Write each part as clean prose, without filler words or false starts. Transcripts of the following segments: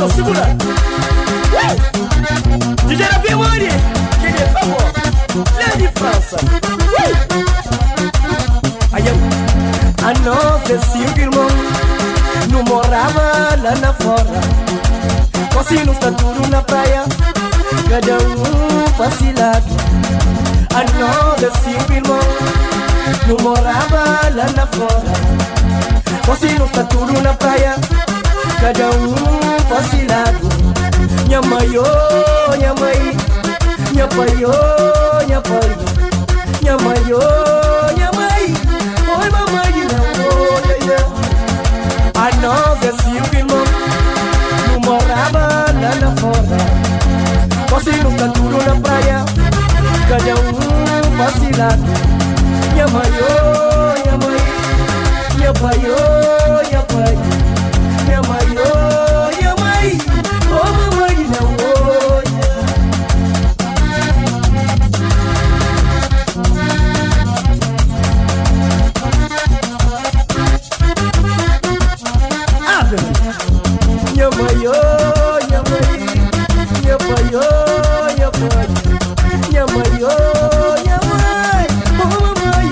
Attention, segura. DJ la Pémonie, qui est pas moi. Lady France. Aïe, a nossa esse irmão não morava lá na fora. Nós está tudo na praia, cada vacilado. A nossa esse irmão não morava lá na fora. Nós está tudo na praia, cada vacilado. Minha mãe, oh, minha mãe, minha pai, oh, minha pai, minha mãe, oh, minha mãe, oi mamãe, não, oh, yeah, yeah. A nossa cinco irmãos não morava lá na fora. Nós está tudo na praia, cada vacilado. Minha mãe, oh, minha mãe, minha pai, oh, minha pai, minha mãe, oh, minha mãe, oh mamãe, não, oh, yeah. Minha mãe, oh, minha mãe, minha pai, oh, minha pai, minha mãe, oh, minha mãe, oh mamãe,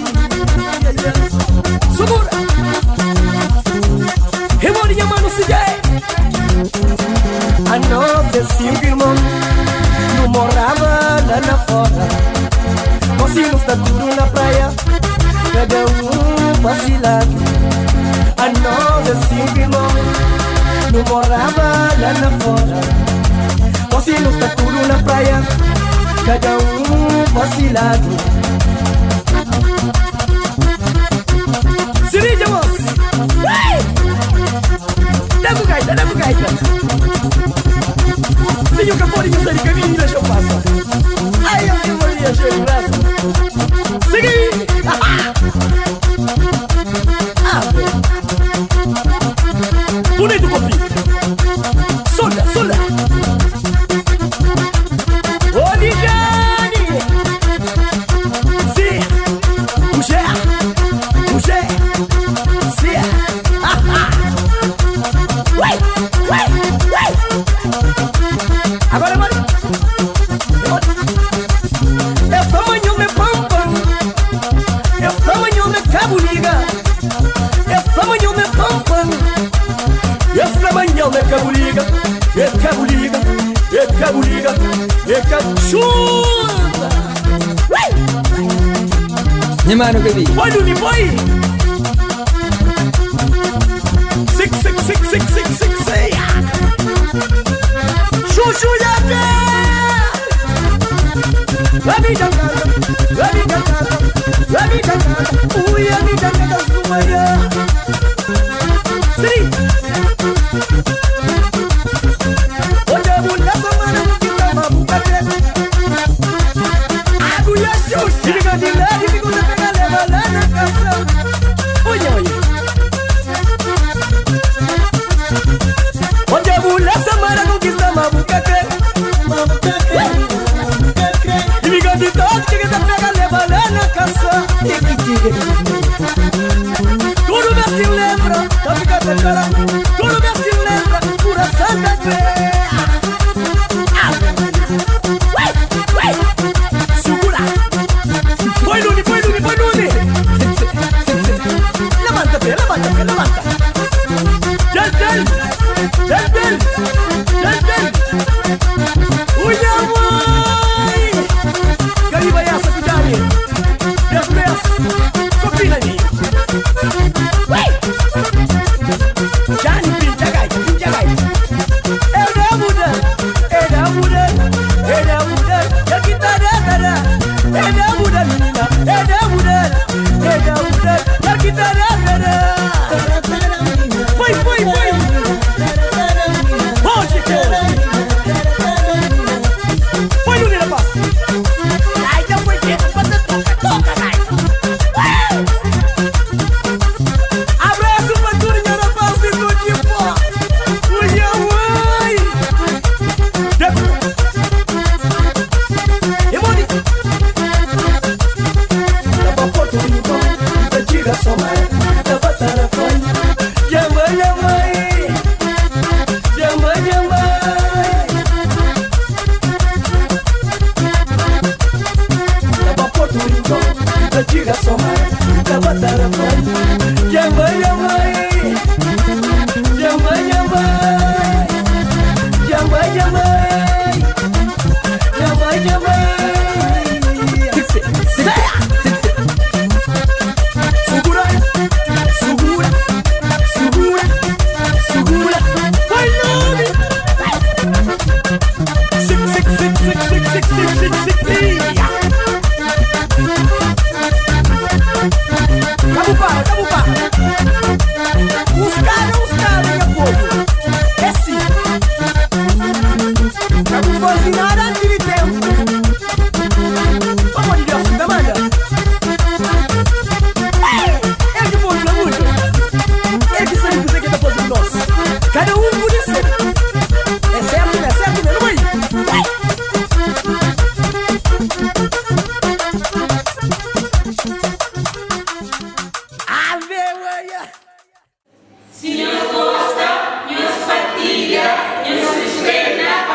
yeah, yeah. Segura! Remorinha, mano, se der. A nossa cinco irmãos não morava lá na fora. Nós está tudo na praia, cada vacilado. A nossa cinco irmãos não morava lá na fora. Nós está tudo na praia, cada vacilado. Se liga, moço! Dá gaita, dá gaita. Senhor Caporinho, sai de caminho e deixa eu passar. Ai, ai, Maria, cheio de graça. Segui! Bonito, copinho. Solta, solta. Ô, Ligani. Sim. Puxa. Puxa. Sim. Ué, ué, ué. Agora, mano. Eu tamanho me pampam. Eu tamanho me cabuliga. Eu tamanho me pampam. Eu tamanho me cabuliga. Eu cabuliga. Eu cabuliga. Eu cabuchuda. Minha mano, baby. Boy, Luni, boy. Six. Chuchu, ya. Let me cantar. Uy, let me cantar, Sumaya. Sim. Oye, bulla semana que estamos buscando. Aguya Chuchu. Y diga, digo, te pega, leva na casa. Oye. Oye, bulla semana conquista mabucate. E me ganha todo que te pega, leva lá na casa. Tudo me se lembra, tá ficando cara. Tudo me se lembra, pura santa fé. Segura. Foi Luni. Levanta. Del. Uya, mãe. Gariba ya sakujani. Yes. Copina ni. Jani pinja gai. Eda muda. Ya kita dara. Eda muda nina. Eda muda. Ya kita dara. Foi. Oh, Se não gosta, não se partilha, não se espera.